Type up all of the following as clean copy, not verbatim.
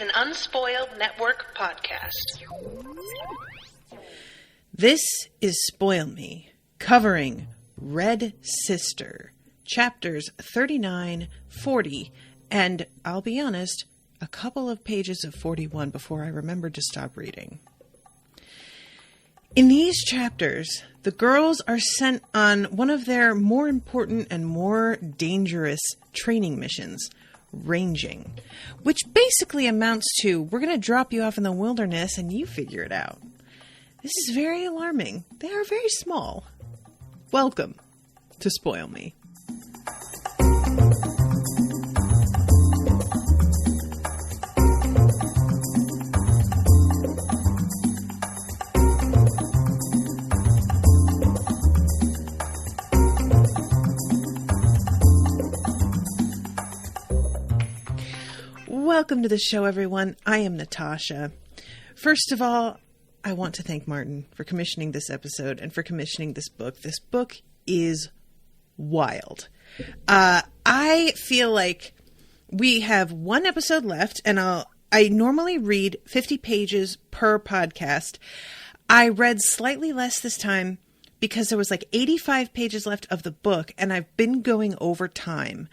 an Unspoiled Network podcast. This is Spoil Me, covering Red Sister, chapters 39, 40, and, I'll be honest, a couple of pages of 41 before I remembered to stop reading. In these chapters, the girls are sent on one of their more important and more dangerous training missions, ranging, which basically amounts to, we're going to drop you off in the wilderness and you figure it out. This is very alarming. They are very small. Welcome to Spoil Me. Welcome to the show, everyone. I am Natasha. First of all, I want to thank Martin for commissioning this episode and for commissioning this book. This book is wild. I feel like we have one episode left, and I normally read 50 pages per podcast. I read slightly less this time because there was like 85 pages left of the book, and I've been going over time.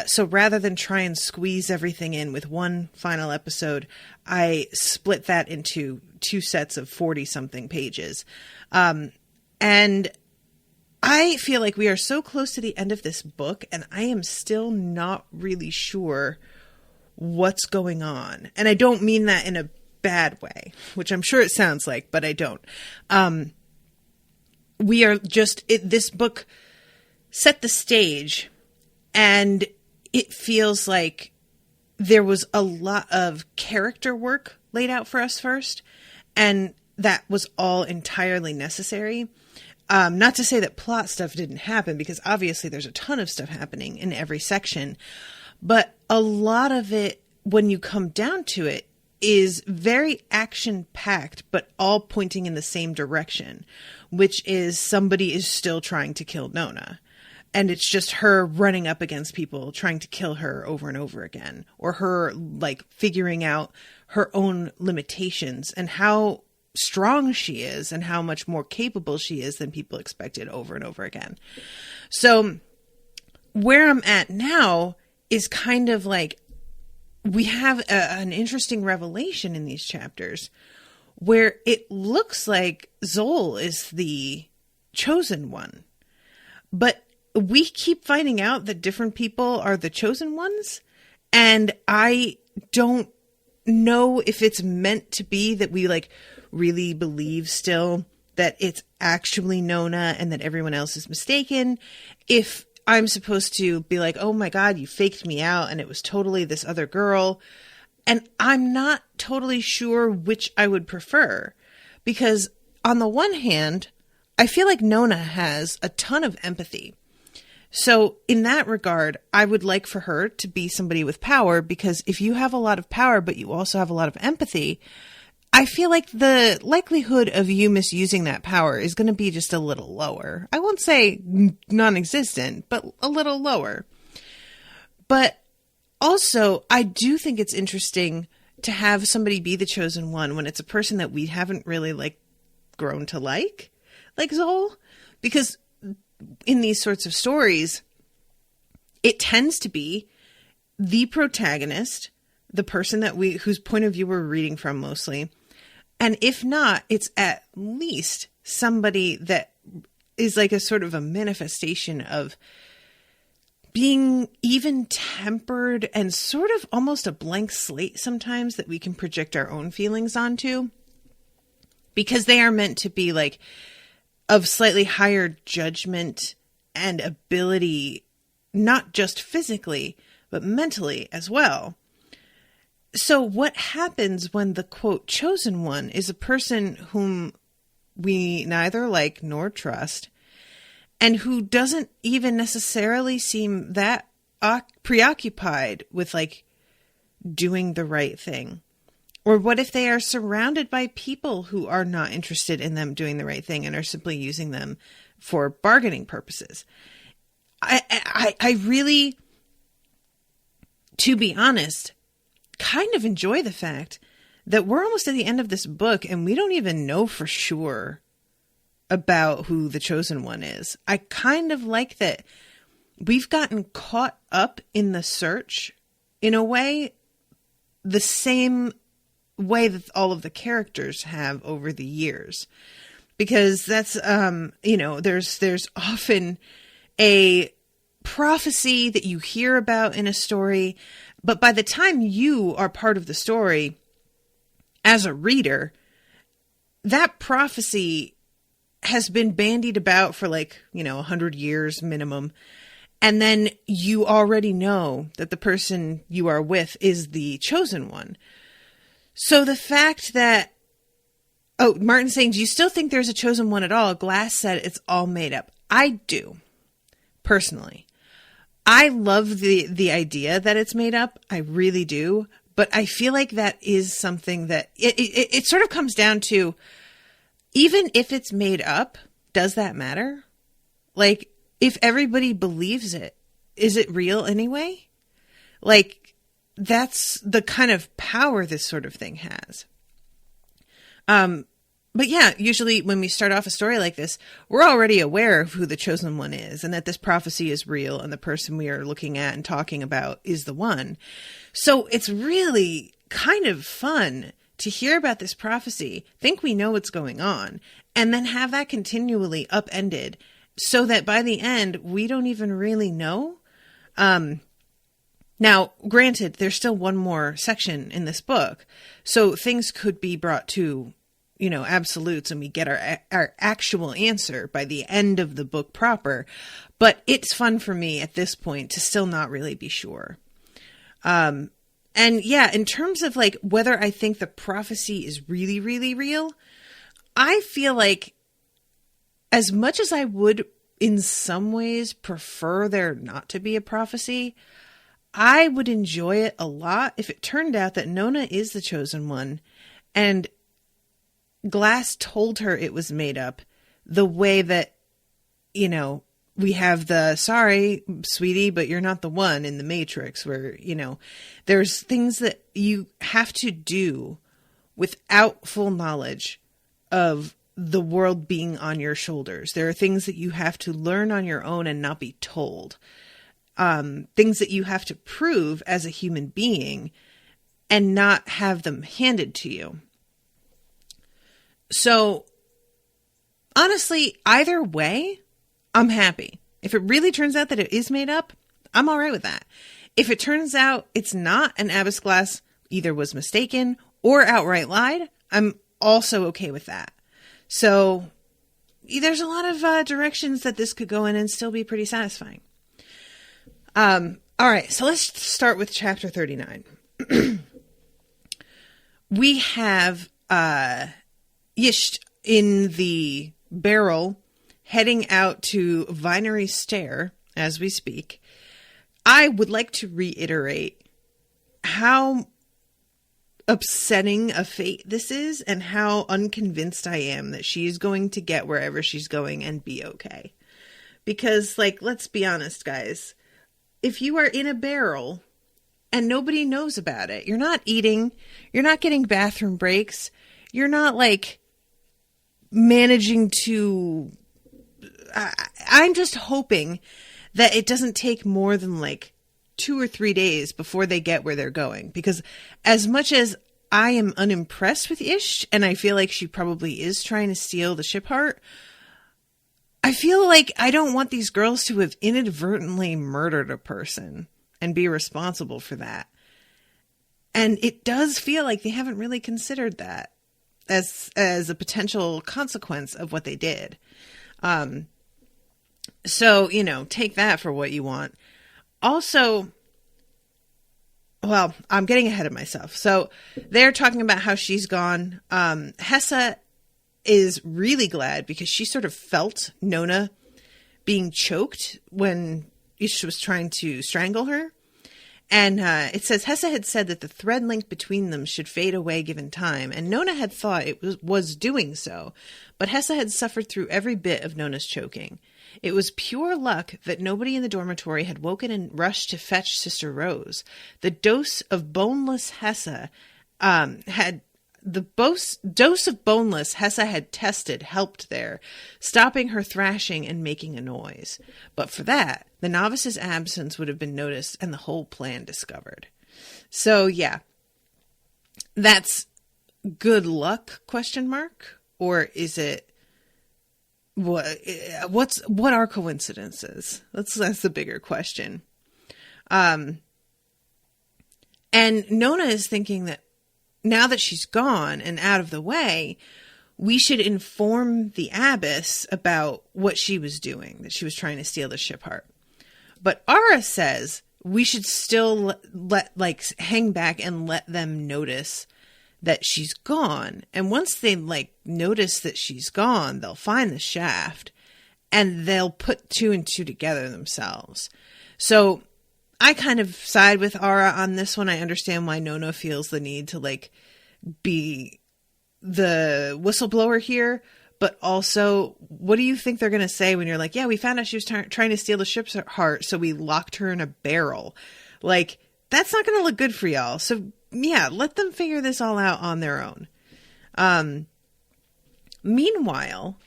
So rather than try and squeeze everything in with one final episode, I split that into two sets of 40-something pages. And I feel like we are so close to the end of this book, and I am still not really sure what's going on. And I don't mean that in a bad way, which I'm sure it sounds like, but I don't. We are just, this book set the stage. And it feels like there was a lot of character work laid out for us first. And that was all entirely necessary. Not to say that plot stuff didn't happen, because obviously there's a ton of stuff happening in every section. But a lot of it, when you come down to it, is very action-packed, but all pointing in the same direction, which is somebody is still trying to kill Nona. And it's just her running up against people trying to kill her over and over again, or her like figuring out her own limitations and how strong she is and how much more capable she is than people expected over and over again. So where I'm at now is kind of like we have an interesting revelation in these chapters where it looks like Zol is the chosen one, but we keep finding out that different people are the chosen ones. And I don't know if it's meant to be that we like really believe still that it's actually Nona and that everyone else is mistaken. If I'm supposed to be like, oh my God, you faked me out and it was totally this other girl. And I'm not totally sure which I would prefer, because on the one hand, I feel like Nona has a ton of empathy. So in that regard, I would like for her to be somebody with power, because if you have a lot of power, but you also have a lot of empathy, I feel like the likelihood of you misusing that power is going to be just a little lower. I won't say non-existent, but a little lower. But also, I do think it's interesting to have somebody be the chosen one when it's a person that we haven't really like grown to like Zol, because in these sorts of stories, it tends to be the protagonist, the person that whose point of view we're reading from mostly. And if not, it's at least somebody that is like a sort of a manifestation of being even tempered and sort of almost a blank slate sometimes that we can project our own feelings onto, because they are meant to be like of slightly higher judgment and ability, not just physically, but mentally as well. So what happens when the, quote, chosen one is a person whom we neither like nor trust, and who doesn't even necessarily seem that preoccupied with, like, doing the right thing? Or what if they are surrounded by people who are not interested in them doing the right thing and are simply using them for bargaining purposes? I really, to be honest, kind of enjoy the fact that we're almost at the end of this book and we don't even know for sure about who the chosen one is. I kind of like that we've gotten caught up in the search in a way, the same way that all of the characters have over the years. Because that's, there's often a prophecy that you hear about in a story, but by the time you are part of the story as a reader, that prophecy has been bandied about for 100 years minimum. And then you already know that the person you are with is the chosen one. So the fact that, Martin's saying, do you still think there's a chosen one at all? Glass said it's all made up. I do, personally. I love the idea that it's made up. I really do. But I feel like that is something that it sort of comes down to, even if it's made up, does that matter? Like, if everybody believes it, is it real anyway? Like, that's the kind of power this sort of thing has. But yeah, usually when we start off a story like this, we're already aware of who the chosen one is and that this prophecy is real and the person we are looking at and talking about is the one. So it's really kind of fun to hear about this prophecy, think we know what's going on, and then have that continually upended so that by the end, we don't even really know. Now, granted, there's still one more section in this book, so things could be brought to absolutes and we get our actual answer by the end of the book proper. But it's fun for me at this point to still not really be sure. And yeah, in terms of whether I think the prophecy is really, really real, I feel like as much as I would in some ways prefer there not to be a prophecy, I would enjoy it a lot if it turned out that Nona is the chosen one and Glass told her it was made up the way that, we have the, sorry, sweetie, but you're not the one in the Matrix where, there's things that you have to do without full knowledge of the world being on your shoulders. There are things that you have to learn on your own and not be told. Things that you have to prove as a human being and not have them handed to you. So, honestly, either way, I'm happy. If it really turns out that it is made up, I'm all right with that. If it turns out it's not, and Abbas Glass either was mistaken or outright lied, I'm also okay with that. So, there's a lot of directions that this could go in and still be pretty satisfying. All right, so let's start with chapter 39. We have Yisht in the barrel heading out to Vinery Stair as we speak. I would like to reiterate how upsetting a fate this is and how unconvinced I am that she's going to get wherever she's going and be okay. Because, let's be honest, guys. If you are in a barrel and nobody knows about it, you're not eating, you're not getting bathroom breaks, you're not, managing to... I'm just hoping that it doesn't take more than 2 or 3 days before they get where they're going. Because as much as I am unimpressed with Ish, and I feel like she probably is trying to steal the ship heart, I feel like I don't want these girls to have inadvertently murdered a person and be responsible for that. And it does feel like they haven't really considered that as a potential consequence of what they did. So, take that for what you want. Also, well, I'm getting ahead of myself. So they're talking about how she's gone. Hessa is really glad because she sort of felt Nona being choked when Ish was trying to strangle her. And it says, Hessa had said that the thread link between them should fade away given time, and Nona had thought it was doing so, but Hessa had suffered through every bit of Nona's choking. It was pure luck that nobody in the dormitory had woken and rushed to fetch Sister Rose. The dose of boneless Hessa had tested helped there, stopping her thrashing and making a noise. But for that, the novice's absence would have been noticed and the whole plan discovered. So yeah, that's good luck, ? Or is it what are coincidences? That's the bigger question. And Nona is thinking that now that she's gone and out of the way, we should inform the abbess about what she was doing, that she was trying to steal the ship heart. But Ara says we should still hang back and let them notice that she's gone. And once they notice that she's gone, they'll find the shaft and they'll put 2 and 2 together themselves. So I kind of side with Ara on this one. I understand why Nona feels the need to be the whistleblower here, but also, what do you think they're going to say when you're like, yeah, we found out she was trying to steal the ship's heart, so we locked her in a barrel? That's not going to look good for y'all. So yeah, let them figure this all out on their own. Meanwhile,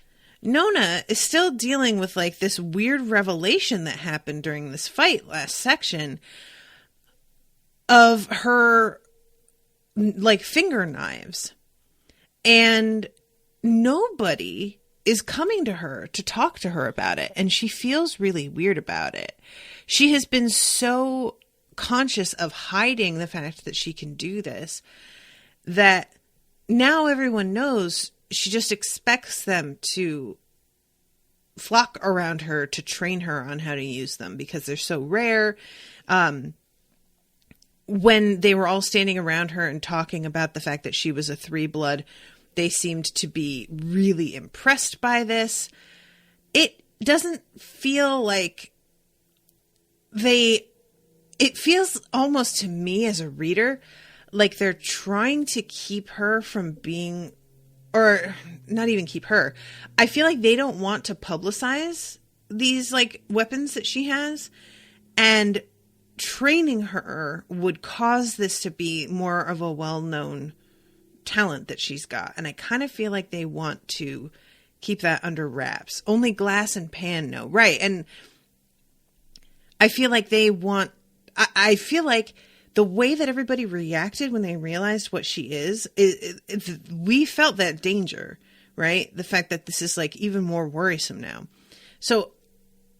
Nona is still dealing with this weird revelation that happened during this fight last section of her finger knives, and nobody is coming to her to talk to her about it. And she feels really weird about it. She has been so conscious of hiding the fact that she can do this that now everyone knows. She just expects them to flock around her to train her on how to use them because they're so rare. When they were all standing around her and talking about the fact that she was a 3-blood, they seemed to be really impressed by this. It doesn't feel like it feels almost to me as a reader like they're trying to keep her from being, or not even keep her. I feel like they don't want to publicize these weapons that she has, and training her would cause this to be more of a well-known talent that she's got. And I kind of feel like they want to keep that under wraps. Only Glass and Pan know. Right. And I feel like I feel like the way that everybody reacted when they realized what she is, we felt that danger, right? The fact that this is even more worrisome now. So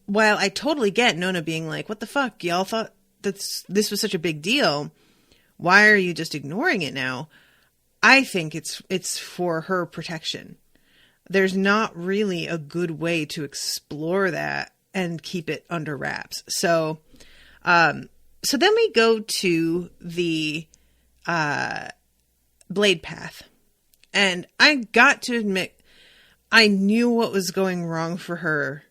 while I totally get Nona being what the fuck, y'all thought this was such a big deal, why are you just ignoring it now? I think it's for her protection. There's not really a good way to explore that and keep it under wraps. So then we go to the blade path. And I got to admit, I knew what was going wrong for her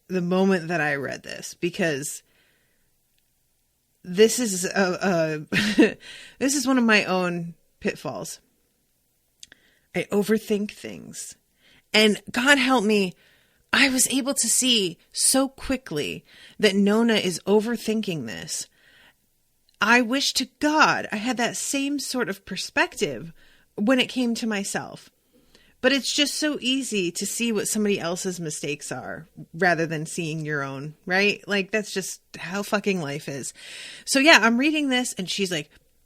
the moment that I read this, because this is this is one of my own pitfalls. I overthink things. And God help me, I was able to see so quickly that Nona is overthinking this. I wish to God I had that same sort of perspective when it came to myself. But it's just so easy to see what somebody else's mistakes are rather than seeing your own, right? That's just how fucking life is. So yeah, I'm reading this and she's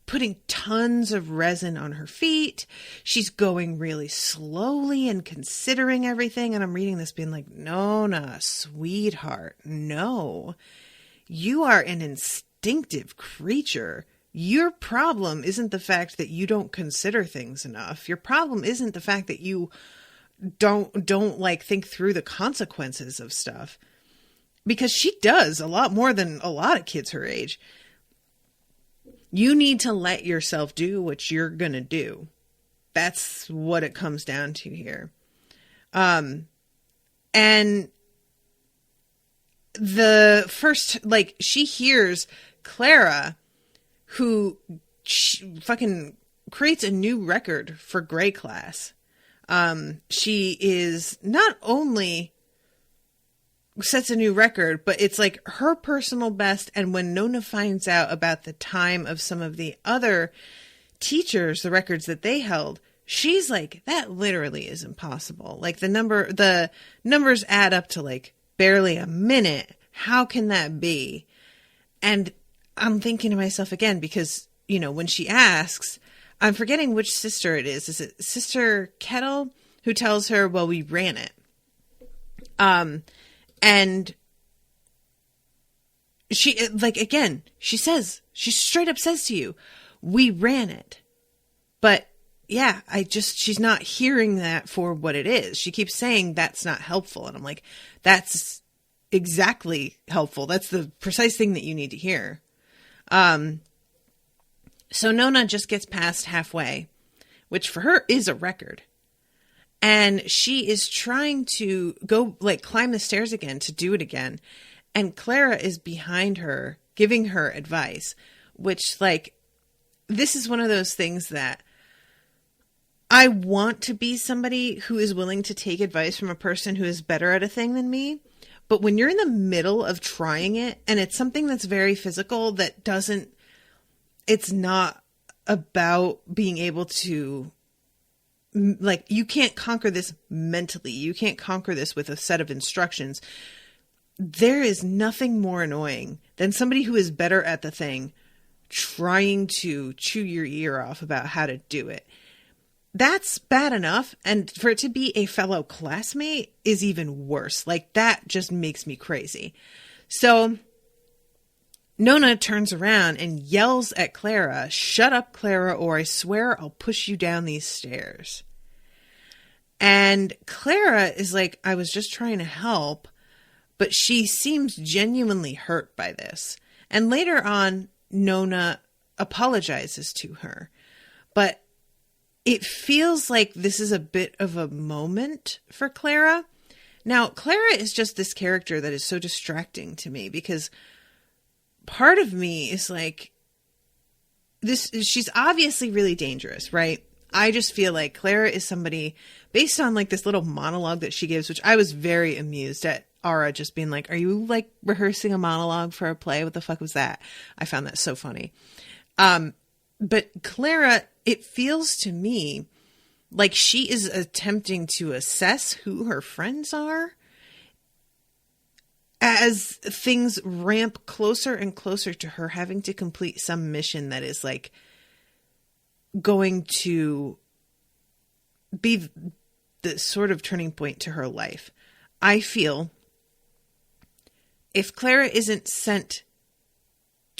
putting tons of resin on her feet. She's going really slowly and considering everything. And I'm reading this being Nona, sweetheart, no. You are an instinctive creature. Your problem isn't the fact that you don't consider things enough. Your problem isn't the fact that you don't think through the consequences of stuff. Because she does a lot more than a lot of kids her age. You need to let yourself do what you're going to do. That's what it comes down to here. And the first, she hears Clara who fucking creates a new record for Gray class. She is not only sets a new record, but it's like her personal best. And when Nona finds out about the time of some of the other teachers, the records that they held, she's like, that literally is impossible. Like the numbers add up to like barely a minute. How can that be? And I'm thinking to myself again, because, you know, when she asks, I'm forgetting which sister it is. Is it Sister Kettle who tells her, well, we ran it. And she, like, again, she straight up says to you, we ran it. But yeah, she's not hearing that for what it is. She keeps saying that's not helpful. And I'm like, that's exactly helpful. That's the precise thing that you need to hear. So Nona just gets past halfway, which for her is a record. And she is trying to go, like, climb the stairs again to do it again. And Clara is behind her, giving her advice, which, like, this is one of those things that I want to be somebody who is willing to take advice from a person who is better at a thing than me. But when you're in the middle of trying it, and it's something that's very physical, it's not about being able to, like, you can't conquer this mentally. You can't conquer this with a set of instructions. There is nothing more annoying than somebody who is better at the thing trying to chew your ear off about how to do it. That's bad enough. And for it to be a fellow classmate is even worse. Like, that just makes me crazy. So Nona turns around and yells at Clara, "Shut up, Clara, or I swear I'll push you down these stairs." And Clara is like, I was just trying to help, but she seems genuinely hurt by this. And later on, Nona apologizes to her. But it feels like this is a bit of a moment for Clara. Now, Clara is just this character that is so distracting to me, because part of me is like, she's obviously really dangerous, right? I just feel like Clara is somebody, based on like this little monologue that she gives, which I was very amused at Aura just being like, are you like rehearsing a monologue for a play? What the fuck was that? I found that so funny. But Clara, it feels to me like she is attempting to assess who her friends are as things ramp closer and closer to her having to complete some mission that is like going to be the sort of turning point to her life. I feel if Clara isn't sent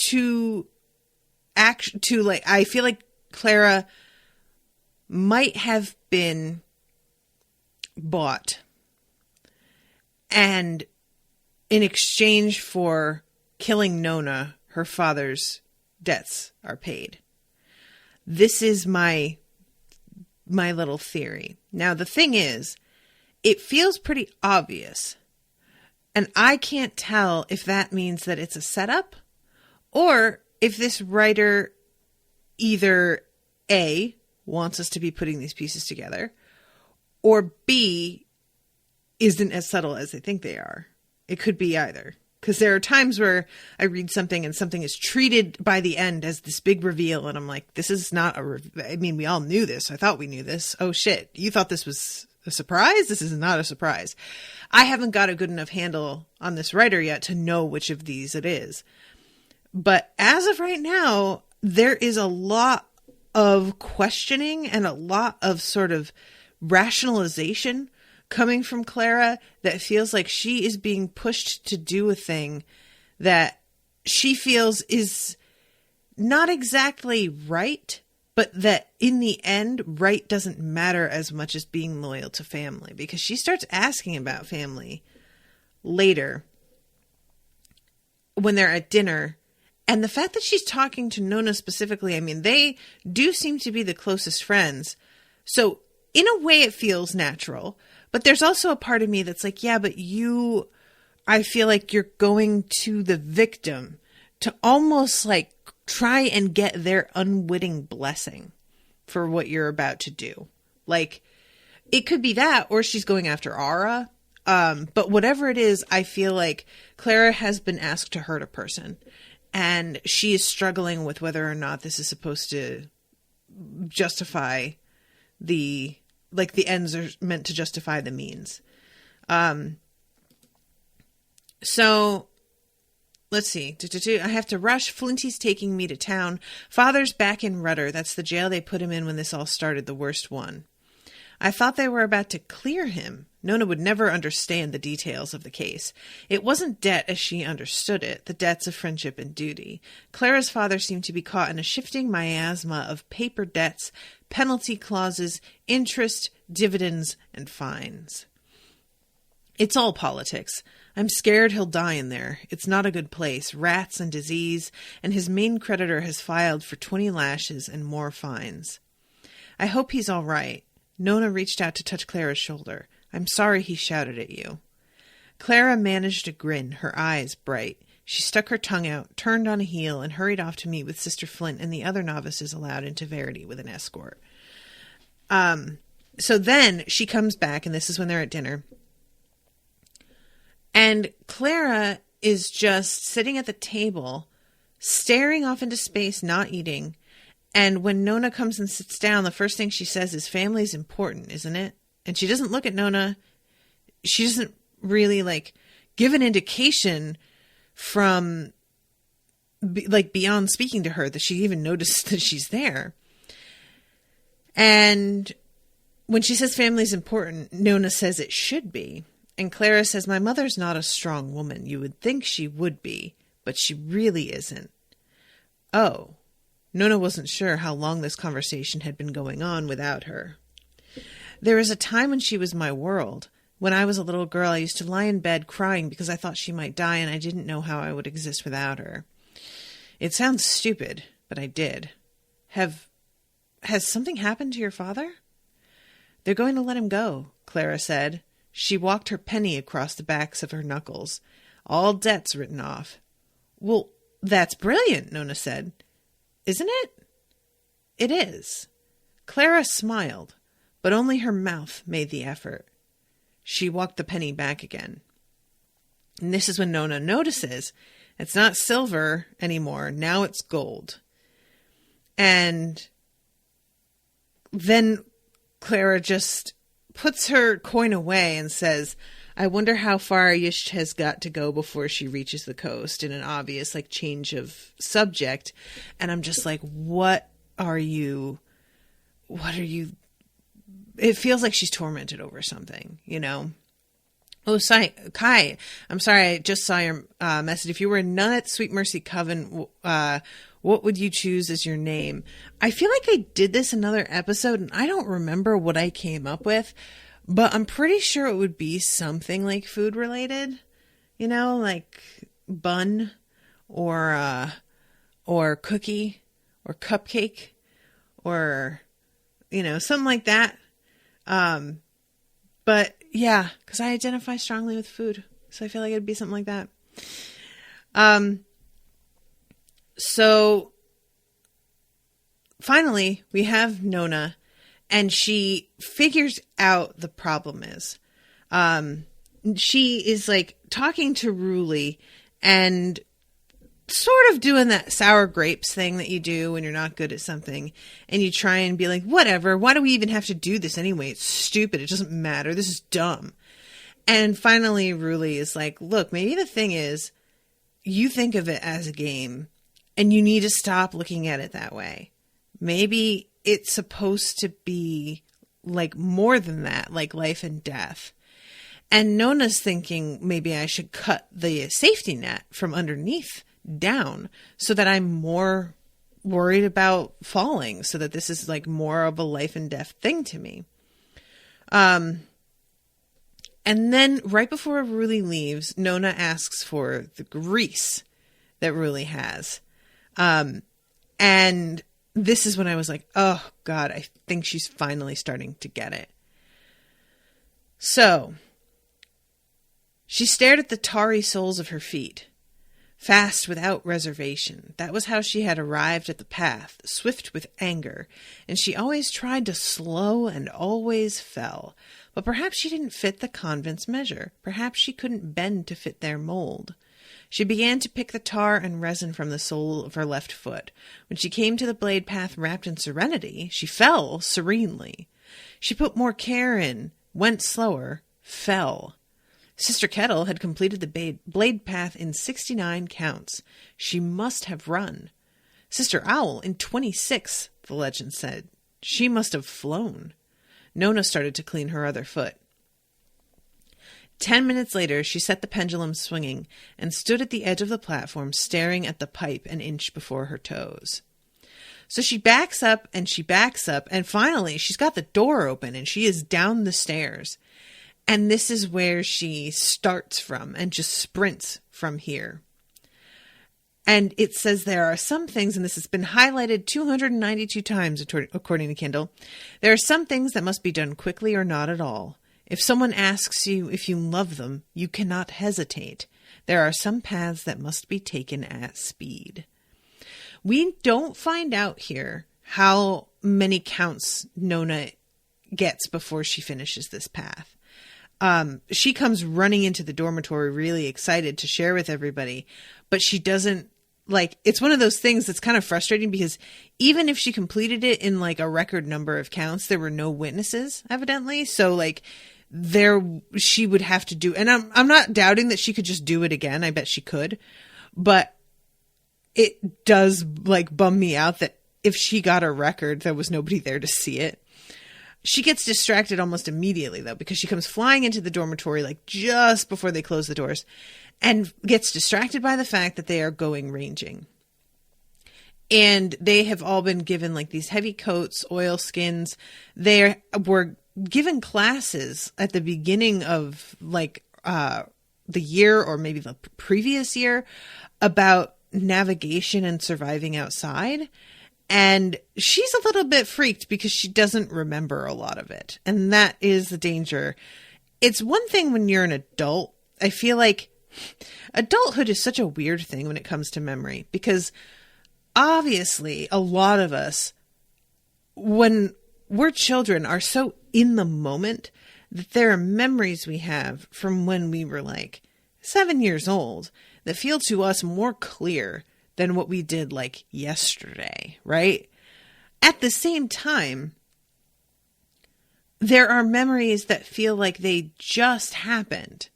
to I feel like Clara might have been bought, and in exchange for killing Nona, her father's debts are paid. This is my little theory. Now, the thing is, it feels pretty obvious, and I can't tell if that means that it's a setup, or if this writer either A, wants us to be putting these pieces together, or B, isn't as subtle as they think they are. It could be either. Because there are times where I read something and something is treated by the end as this big reveal, and I'm like, this is not I mean, we all knew this. I thought we knew this. Oh shit, you thought this was a surprise? This is not a surprise. I haven't got a good enough handle on this writer yet to know which of these it is. But as of right now, there is a lot of questioning and a lot of sort of rationalization coming from Clara that feels like she is being pushed to do a thing that she feels is not exactly right, but that in the end, right doesn't matter as much as being loyal to family, because she starts asking about family later when they're at dinner. And the fact that she's talking to Nona specifically, I mean, they do seem to be the closest friends. So in a way it feels natural, but there's also a part of me that's like, yeah, but I feel like you're going to the victim to almost like try and get their unwitting blessing for what you're about to do. Like, it could be that, or she's going after Aura. But whatever it is, I feel like Clara has been asked to hurt a person, and she is struggling with whether or not this is supposed to justify the ends are meant to justify the means. So let's see. I have to rush. Flinty's taking me to town. Father's back in Rudder. That's the jail they put him in when this all started, the worst one. I thought they were about to clear him. Nona would never understand the details of the case. It wasn't debt as she understood it, the debts of friendship and duty. Clara's father seemed to be caught in a shifting miasma of paper debts, penalty clauses, interest, dividends, and fines. It's all politics. I'm scared he'll die in there. It's not a good place. Rats and disease, and his main creditor has filed for 20 lashes and more fines. I hope he's all right. Nona reached out to touch Clara's shoulder. I'm sorry he shouted at you. Clara managed a grin, her eyes bright. She stuck her tongue out, turned on a heel, and hurried off to meet with Sister Flint and the other novices allowed into Verity with an escort. So then she comes back, and this is when they're at dinner. And Clara is just sitting at the table, staring off into space, not eating. And when Nona comes and sits down, the first thing she says is, family's important, isn't it? And she doesn't look at Nona. She doesn't really, give an indication from, beyond speaking to her that she even noticed that she's there. And when she says family's important, Nona says it should be. And Clara says, my mother's not a strong woman. You would think she would be, but she really isn't. Oh. Nona wasn't sure how long this conversation had been going on without her. There was a time when she was my world. When I was a little girl, I used to lie in bed crying because I thought she might die and I didn't know how I would exist without her. It sounds stupid, but I did. Has something happened to your father? They're going to let him go, Clara said. She walked her penny across the backs of her knuckles. All debts written off. Well, that's brilliant, Nona said. Isn't it? It is. Clara smiled, but only her mouth made the effort. She walked the penny back again. And this is when Nona notices it's not silver anymore. Now it's gold. And then Clara just puts her coin away and says, I wonder how far Yish has got to go before she reaches the coast, in an obvious change of subject. And I'm just like, what are you, it feels like she's tormented over something, Oh, Kai, I'm sorry, I just saw your message. If you were a nun at Sweet Mercy Coven, what would you choose as your name? I feel like I did this another episode, and I don't remember what I came up with, but I'm pretty sure it would be something like food related, like bun or cookie or cupcake or, something like that. But yeah, because I identify strongly with food. So I feel like it'd be something like that. So finally we have Nona, and she figures out the problem is. She is talking to Ruli and sort of doing that sour grapes thing that you do when you're not good at something, and you try and be like, whatever, why do we even have to do this anyway? It's stupid. It doesn't matter. This is dumb. And finally, Ruli is like, look, maybe the thing is you think of it as a game and you need to stop looking at it that way. Maybe it's supposed to be more than that, like life and death. And Nona's thinking maybe I should cut the safety net from underneath down so that I'm more worried about falling, so that this is more of a life and death thing to me. And then right before Ruli leaves, Nona asks for the grease that Ruli has. And this is when I was like, oh God, I think she's finally starting to get it. So she stared at the tarry soles of her feet. Fast without reservation. That was how she had arrived at the path, swift with anger, and she always tried to slow and always fell. But perhaps she didn't fit the convent's measure. Perhaps she couldn't bend to fit their mold. She began to pick the tar and resin from the sole of her left foot. When she came to the blade path wrapped in serenity, she fell serenely. She put more care in, went slower, fell. Sister Kettle had completed the blade path in 69 counts. She must have run. Sister Owl in 26, the legend said. She must have flown. Nona started to clean her other foot. 10 minutes later, she set the pendulum swinging and stood at the edge of the platform staring at the pipe an inch before her toes. So she backs up, and finally she's got the door open and she is down the stairs. And this is where she starts from and just sprints from here. And it says there are some things, and this has been highlighted 292 times according to Kindle, there are some things that must be done quickly or not at all. If someone asks you if you love them, you cannot hesitate. There are some paths that must be taken at speed. We don't find out here how many counts Nona gets before she finishes this path. She comes running into the dormitory really excited to share with everybody, but she doesn't, it's one of those things that's kind of frustrating because even if she completed it in a record number of counts, there were no witnesses evidently. So she would have to do, and I'm not doubting that she could just do it again. I bet she could, but it does bum me out that if she got a record, there was nobody there to see it. She gets distracted almost immediately, though, because she comes flying into the dormitory just before they close the doors and gets distracted by the fact that they are going ranging. And they have all been given these heavy coats, oilskins. They were given classes at the beginning of the year or maybe the previous year about navigation and surviving outside. And she's a little bit freaked because she doesn't remember a lot of it. And that is the danger. It's one thing when you're an adult. I feel like adulthood is such a weird thing when it comes to memory. Because obviously a lot of us, when we're children, are so in the moment that there are memories we have from when we were 7 years old that feel to us more clear than what we did yesterday, right? At the same time, there are memories that feel like they just happened,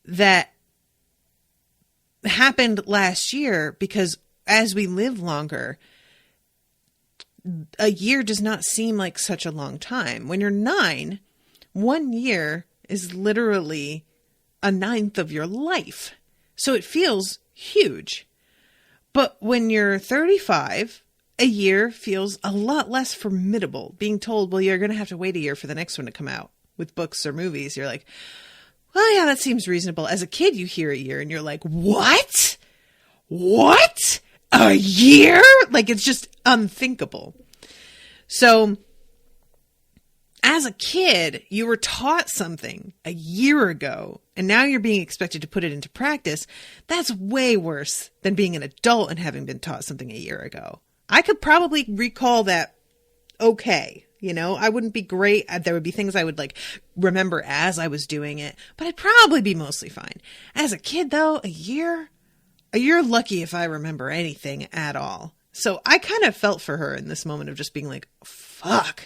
that happened last year, because as we live longer, a year does not seem like such a long time. When you're 9, 1 year is literally a ninth of your life. So it feels huge. But when you're 35, a year feels a lot less formidable. Being told, well, you're going to have to wait a year for the next one to come out with books or movies. You're like, well, yeah, that seems reasonable. As a kid, you hear a year and you're like, what? What? A year? It's just unthinkable. So as a kid, you were taught something a year ago, and now you're being expected to put it into practice. That's way worse than being an adult and having been taught something a year ago. I could probably recall that okay. I wouldn't be great. There would be things I would remember as I was doing it, but I'd probably be mostly fine. As a kid, though, a year, lucky if I remember anything at all. So I kind of felt for her in this moment of just being fuck.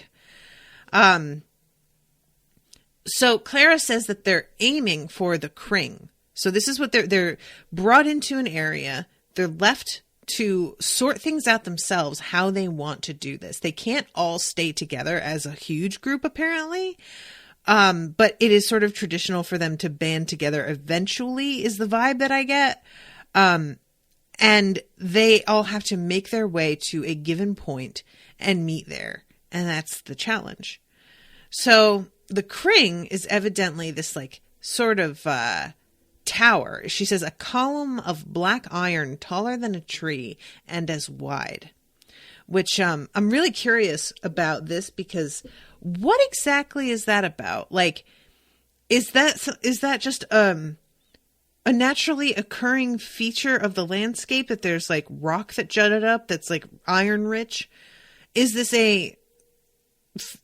So Clara says that they're aiming for the Kring. So this is what they're brought into an area. They're left to sort things out themselves, how they want to do this. They can't all stay together as a huge group, apparently. But it is sort of traditional for them to band together eventually, is the vibe that I get. And they all have to make their way to a given point and meet there. And that's the challenge. So the Kring is evidently this sort of tower. She says a column of black iron taller than a tree and as wide. Which I'm really curious about this, because what exactly is that about? Is that just a a naturally occurring feature of the landscape, that there's like rock that jutted up that's like iron rich? Is this a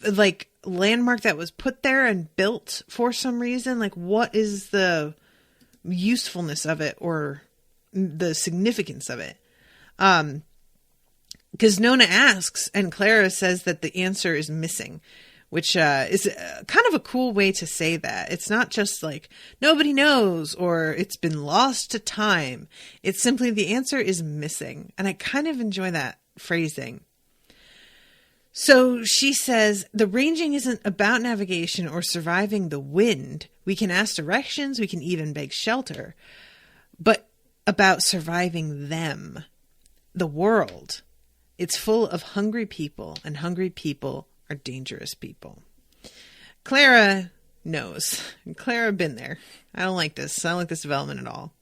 like landmark that was put there and built for some reason? Like, what is the usefulness of it or the significance of it? Because Nona asks, and Clara says that the answer is missing, which is kind of a cool way to say that. It's not just like nobody knows or it's been lost to time. It's simply the answer is missing. And I kind of enjoy that phrasing. So she says, the ranging isn't about navigation or surviving the wind. We can ask directions, we can even beg shelter, but about surviving them, the world. It's full of hungry people, and hungry people are dangerous people. Clara knows. Clara been there. I don't like this. I don't like this development at all.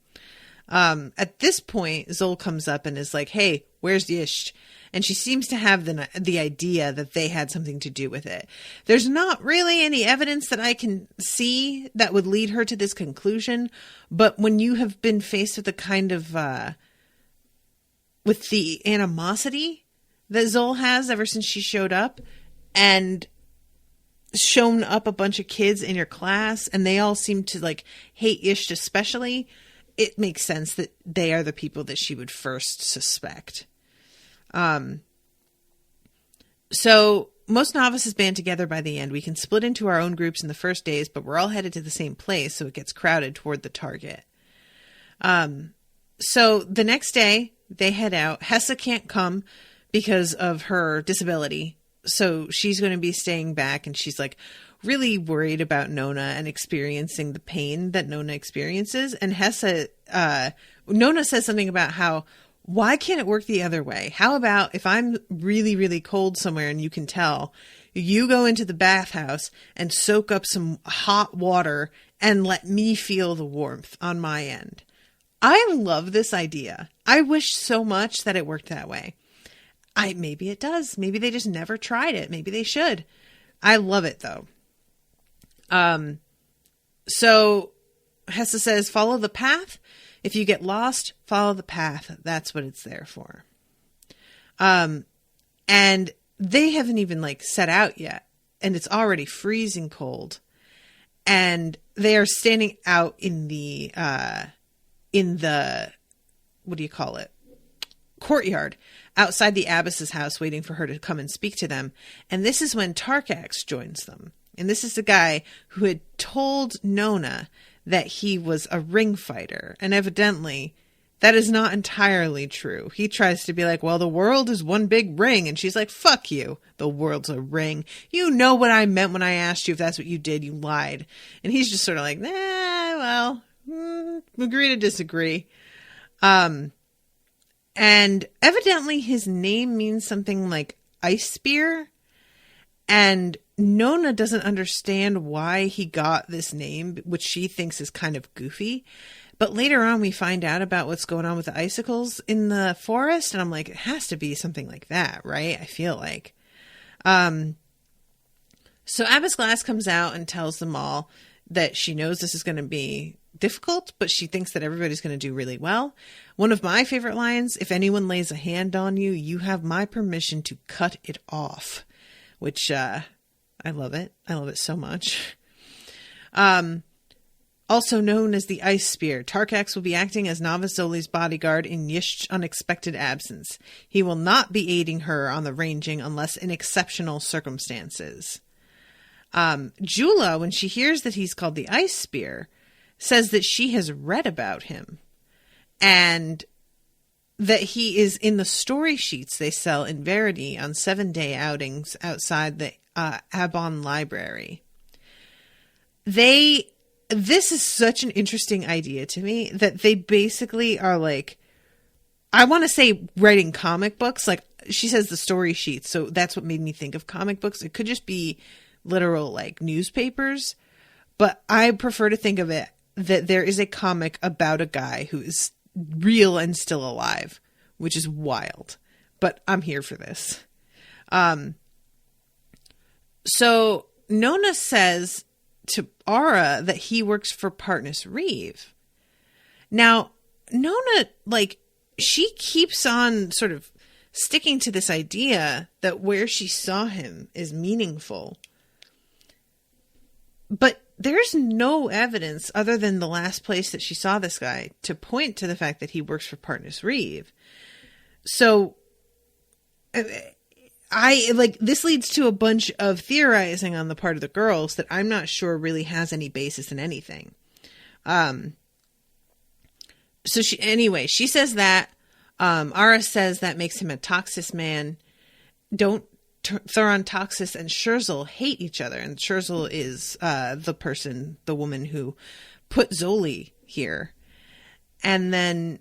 At this point, Zol comes up and is like, hey, where's Yisht? And she seems to have the idea that they had something to do with it. There's not really any evidence that I can see that would lead her to this conclusion. But when you have been faced with the kind of, with the animosity that Zol has ever since she showed up and shown up a bunch of kids in your class and they all seem to like hate Yisht especially, it makes sense that they are the people that she would first suspect. So most novices band together by the end. We can split into our own groups in the first days, but we're all headed to the same place, so it gets crowded toward the target. So the next day they head out. Hessa can't come because of her disability, so she's going to be staying back, and she's like really worried about Nona and experiencing the pain that Nona experiences. And Nona says something about how, why can't it work the other way? How about if I'm really, really cold somewhere and you can tell, you go into the bathhouse and soak up some hot water and let me feel the warmth on my end. I love this idea. I wish so much that it worked that way. Maybe it does. Maybe they just never tried it. Maybe they should. I love it though. So Hessa says, follow the path. If you get lost, follow the path. That's what it's there for. And they haven't even like set out yet, and it's already freezing cold. And they are standing out in the what do you call it? Courtyard outside the abbess's house, waiting for her to come and speak to them. And this is when Tarkax joins them. And this is the guy who had told Nona that he was a ring fighter. And evidently that is not entirely true. He tries to be like, well, the world is one big ring. And she's like, fuck you. The world's a ring. You know what I meant when I asked you if that's what you did. You lied. And he's just sort of like, agree to disagree. And evidently his name means something like ice spear. And Nona doesn't understand why he got this name, which she thinks is kind of goofy. But later on, we find out about what's going on with the icicles in the forest. And I'm like, it has to be something like that, right? I feel like. So Abbess Glass comes out and tells them all that she knows this is going to be difficult, but she thinks that everybody's going to do really well. One of my favorite lines, if anyone lays a hand on you, you have my permission to cut it off. Which, I love it. I love it so much. Also known as the Ice Spear, Tarkax will be acting as Novice Zoli's bodyguard in Yisht's unexpected absence. He will not be aiding her on the ranging unless in exceptional circumstances. Jula, when she hears that he's called the Ice Spear, says that she has read about him and that he is in the story sheets they sell in Verity on 7-day outings outside the Abon Library. This is such an interesting idea to me that they basically are like, I want to say writing comic books. Like she says the story sheets. So that's what made me think of comic books. It could just be literal like newspapers, but I prefer to think of it that there is a comic about a guy who is real and still alive, which is wild, but I'm here for this. So Nona says to Aura that he works for Partnus Reeve. Now, Nona, like, she keeps on sort of sticking to this idea that where she saw him is meaningful. But there's no evidence other than the last place that she saw this guy to point to the fact that he works for Partners Reeve. So this leads to a bunch of theorizing on the part of the girls that I'm not sure really has any basis in anything. So she says that, Ara says that makes him a Toxis man. Thoron, Toxis, and Scherzel hate each other. And Scherzel is, the woman who put Zoli here. And then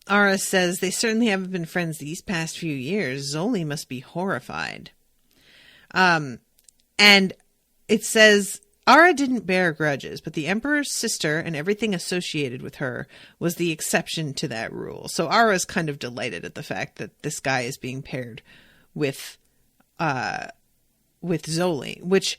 Ara says they certainly haven't been friends these past few years. Zoli must be horrified. And it says Ara didn't bear grudges, but the Emperor's sister and everything associated with her was the exception to that rule. So Ara's kind of delighted at the fact that this guy is being paired with Zoli, which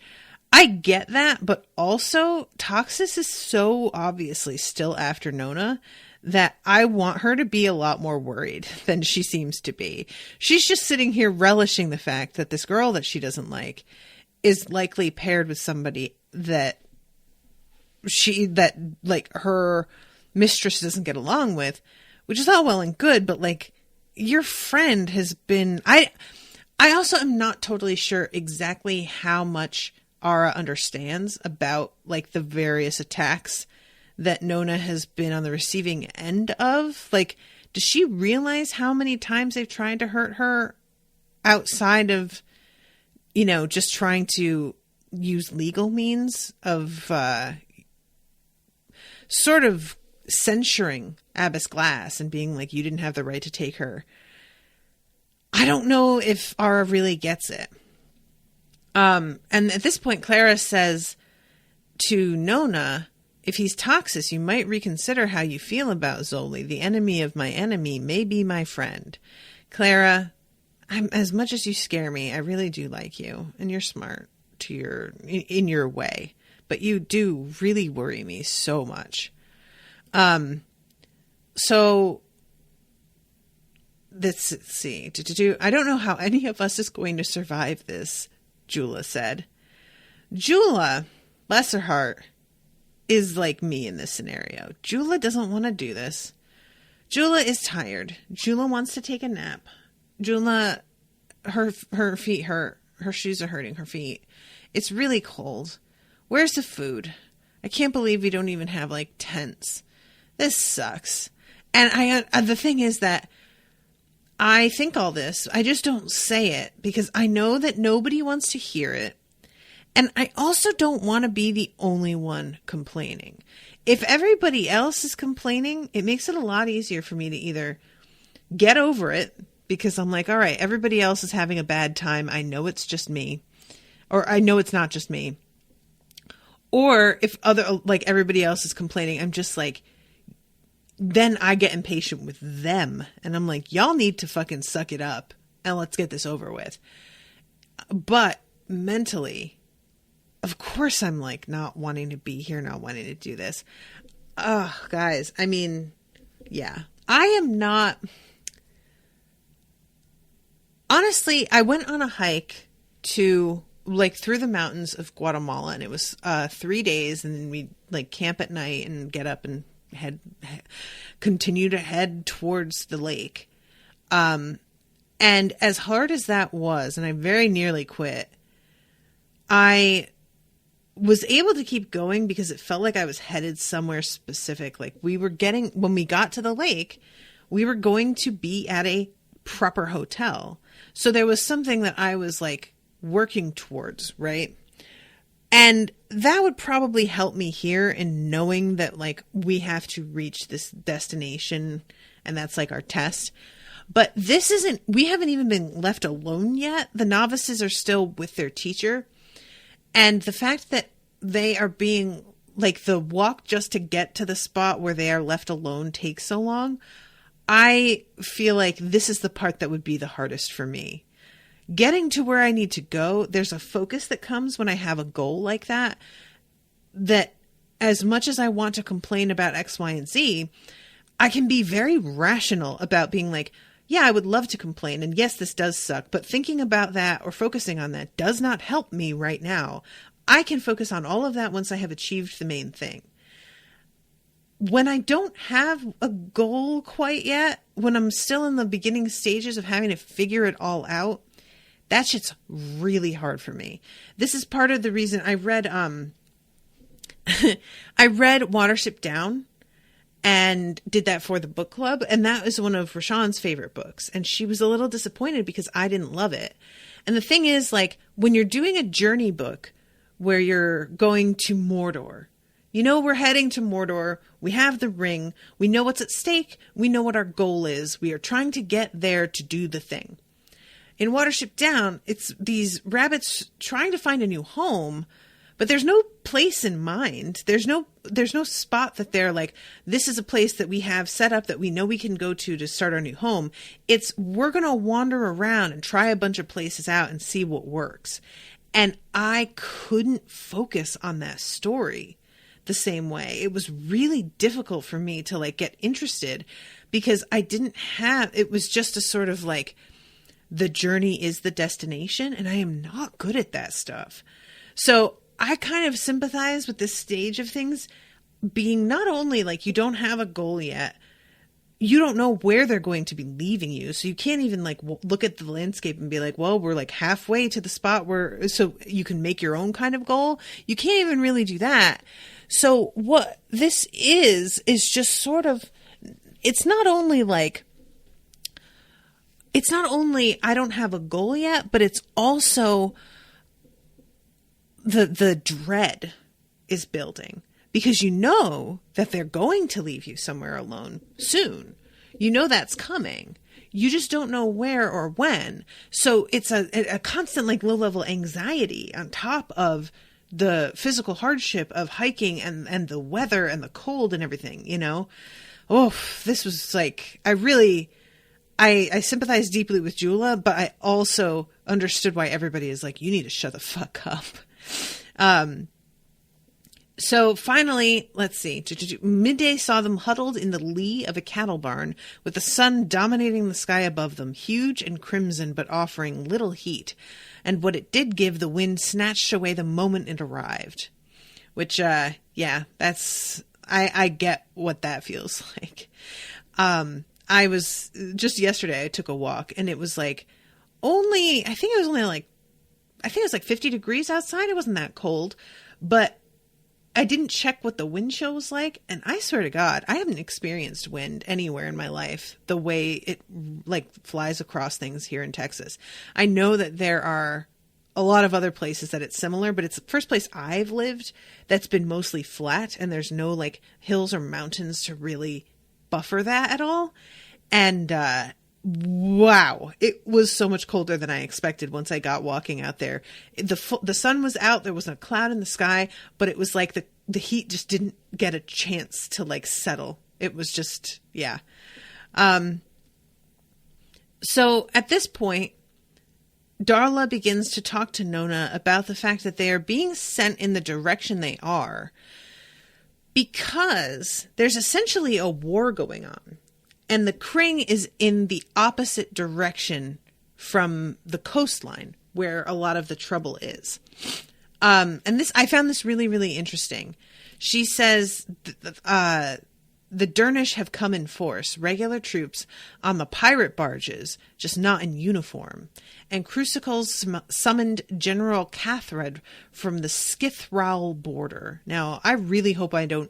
I get that, but also Toxis is so obviously still after Nona that I want her to be a lot more worried than she seems to be. She's just sitting here relishing the fact that this girl that she doesn't like is likely paired with somebody that her mistress doesn't get along with, which is all well and good, but like, your friend has been, I also am not totally sure exactly how much Ara understands about like the various attacks that Nona has been on the receiving end of. Like, does she realize how many times they've tried to hurt her outside of, just trying to use legal means of sort of censuring Abbess Glass and being like, you didn't have the right to take her. I don't know if Ara really gets it. And at this point, Clara says to Nona, if he's Toxis, you might reconsider how you feel about Zoli. The enemy of my enemy may be my friend. Clara, as much as you scare me, I really do like you. And you're smart in your way. But you do really worry me so much. So let's see. I don't know how any of us is going to survive this, Jula said. Jula, bless her heart, is like me in this scenario. Jula doesn't want to do this. Jula is tired. Jula wants to take a nap. Jula, her feet hurt. Her shoes are hurting her feet. It's really cold. Where's the food? I can't believe we don't even have like tents. This sucks. And the thing is that I think all this, I just don't say it because I know that nobody wants to hear it. And I also don't want to be the only one complaining. If everybody else is complaining, it makes it a lot easier for me to either get over it because I'm like, all right, everybody else is having a bad time. I know it's just me. Or I know it's not just me. Or if everybody else is complaining, I'm just like, then I get impatient with them. And I'm like, y'all need to fucking suck it up and let's get this over with. But mentally, of course I'm like not wanting to be here, not wanting to do this. Ugh, guys, I mean, yeah. I am not... Honestly, I went on a hike through the mountains of Guatemala, and it was 3 days, and then we camp at night and get up and continue to head towards the lake. And as hard as that was, and I very nearly quit, I was able to keep going because it felt like I was headed somewhere specific. Like when we got to the lake, we were going to be at a proper hotel. So there was something that I was working towards, right? And that would probably help me here in knowing that we have to reach this destination and that's our test. But we haven't even been left alone yet. The novices are still with their teacher. And the fact that they are being the walk just to get to the spot where they are left alone takes so long. I feel like this is the part that would be the hardest for me. Getting to where I need to go, there's a focus that comes when I have a goal like that as much as I want to complain about X, Y, and Z, I can be very rational about being like, yeah, I would love to complain. And yes, this does suck, but thinking about that or focusing on that does not help me right now. I can focus on all of that once I have achieved the main thing. When I don't have a goal quite yet, when I'm still in the beginning stages of having to figure it all out, that shit's really hard for me. This is part of the reason I read, I read Watership Down and did that for the book club. And that is one of Rashawn's favorite books. And she was a little disappointed because I didn't love it. And the thing is, like, when you're doing a journey book where you're going to Mordor, you know, we're heading to Mordor. We have the ring. We know what's at stake. We know what our goal is. We are trying to get there to do the thing. In Watership Down, it's these rabbits trying to find a new home, but there's no place in mind. There's no spot that they're like, this is a place that we have set up that we know we can go to start our new home. It's, we're going to wander around and try a bunch of places out and see what works. And I couldn't focus on that story the same way. It was really difficult for me to like get interested because I didn't have, it was just a sort of like, the journey is the destination, and I am not good at that stuff. So I kind of sympathize with this stage of things being not only like you don't have a goal yet, you don't know where they're going to be leaving you. So you can't even like look at the landscape and be like, well, we're like halfway to the spot where, so you can make your own kind of goal. You can't even really do that. So what this is just sort of, it's not only I don't have a goal yet, but it's also the dread is building because you know that they're going to leave you somewhere alone soon. You know that's coming. You just don't know where or when. So it's a constant like low-level anxiety on top of the physical hardship of hiking and the weather and the cold and everything, you know? Oh, this was like, I sympathize deeply with Jula, but I also understood why everybody is like, you need to shut the fuck up. So finally, let's see. Midday saw them huddled in the lee of a cattle barn with the sun dominating the sky above them, huge and crimson, but offering little heat. And what it did give, the wind snatched away the moment it arrived. Which, yeah, that's, I get what that feels like. I was, just yesterday, I took a walk and it was like I think it was like 50 degrees outside. It wasn't that cold, but I didn't check what the wind chill was like. And I swear to God, I haven't experienced wind anywhere in my life the way it like flies across things here in Texas. I know that there are a lot of other places that it's similar, but it's the first place I've lived that's been mostly flat and there's no like hills or mountains to really buffer that at all. And wow, it was so much colder than I expected once I got walking out there. The sun was out, there wasn't a cloud in the sky, but it was like the heat just didn't get a chance to like settle. It was just, yeah. So at this point, Darla begins to talk to Nona about the fact that they are being sent in the direction they are because there's essentially a war going on. And the Kring is in the opposite direction from the coastline where a lot of the trouble is. And this, I found this really, really interesting. She says, the Dernish have come in force, regular troops on the pirate barges, just not in uniform. And Crucicles summoned General Cathred from the Skithral border. Now, I really hope I'm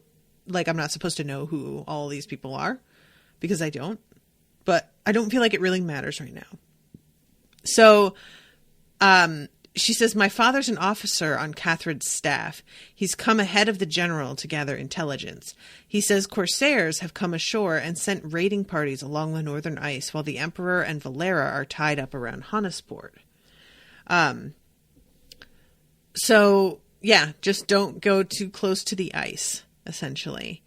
not supposed to know who all these people are. Because I don't, but I don't feel like it really matters right now. So, she says, my father's an officer on Catherine's staff. He's come ahead of the general to gather intelligence. He says corsairs have come ashore and sent raiding parties along the northern ice while the Emperor and Valera are tied up around Hannisport. So yeah, just don't go too close to the ice, essentially.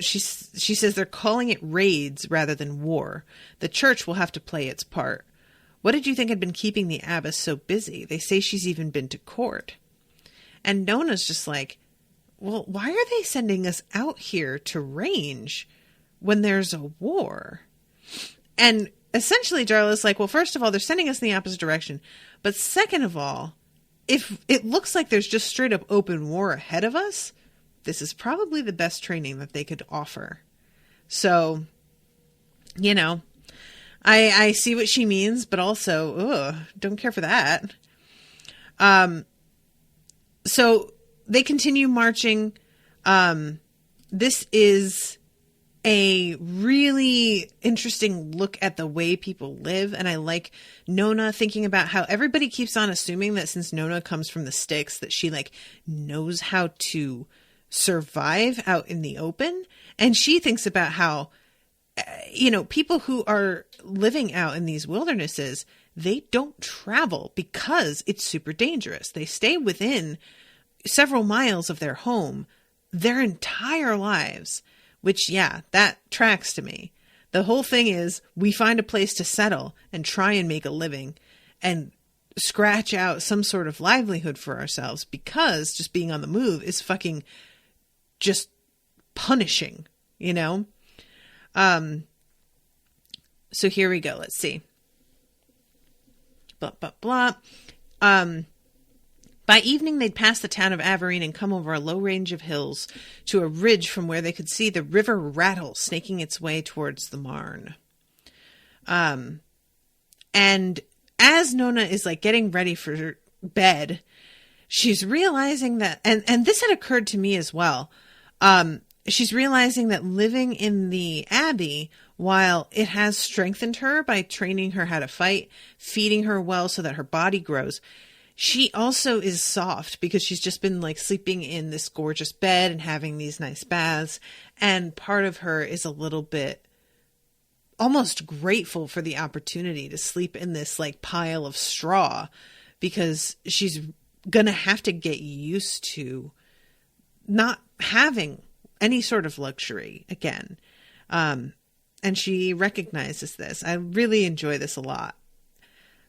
She says they're calling it raids rather than war. The church will have to play its part. What did you think had been keeping the abbess so busy? They say she's even been to court. And Nona's just like, well, why are they sending us out here to range when there's a war? And essentially Darla's like, well, first of all, they're sending us in the opposite direction. But second of all, if it looks like there's just straight up open war ahead of us, this is probably the best training that they could offer. So, you know, I see what she means, but also, don't care for that. So they continue marching. This is a really interesting look at the way people live. And I like Nona thinking about how everybody keeps on assuming that since Nona comes from the sticks, that she like knows how to survive out in the open. And she thinks about how, you know, people who are living out in these wildernesses, they don't travel because it's super dangerous. They stay within several miles of their home their entire lives, which, yeah, that tracks to me. The whole thing is we find a place to settle and try and make a living and scratch out some sort of livelihood for ourselves, because just being on the move is fucking just punishing, you know? So here we go. Let's see. Blah, blah, blah. By evening, they'd pass the town of Averine and come over a low range of hills to a ridge from where they could see the river Rattle snaking its way towards the Marne. And as Nona is like getting ready for bed, she's realizing that, and this had occurred to me as well. She's realizing that living in the Abbey, while it has strengthened her by training her how to fight, feeding her well so that her body grows, she also is soft because she's just been like sleeping in this gorgeous bed and having these nice baths. And part of her is a little bit almost grateful for the opportunity to sleep in this like pile of straw, because she's going to have to get used to not having any sort of luxury again. And she recognizes this. I really enjoy this a lot.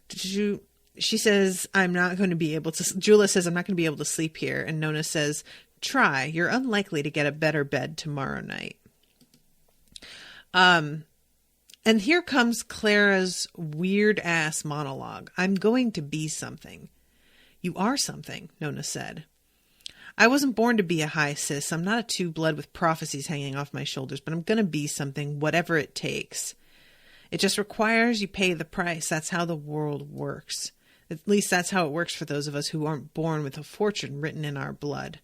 She says, I'm not going to be able to, Jula says, I'm not going to be able to sleep here. And Nona says, try. You're unlikely to get a better bed tomorrow night. And here comes Clara's weird ass monologue. I'm going to be something. You are something, Nona said. I wasn't born to be a high sis. I'm not a two-blood with prophecies hanging off my shoulders, but I'm going to be something, whatever it takes. It just requires you pay the price. That's how the world works. At least that's how it works for those of us who aren't born with a fortune written in our blood.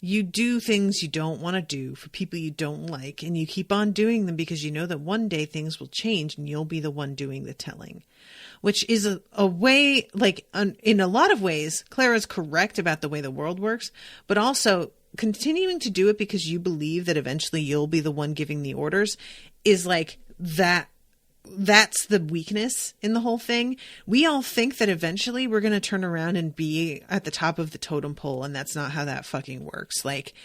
You do things you don't want to do for people you don't like, and you keep on doing them because you know that one day things will change and you'll be the one doing the telling. Which is a way, like, in a lot of ways, Clara's correct about the way the world works, but also continuing to do it because you believe that eventually you'll be the one giving the orders is like that. That's the weakness in the whole thing. We all think that eventually we're going to turn around and be at the top of the totem pole, and that's not how that fucking works. Like,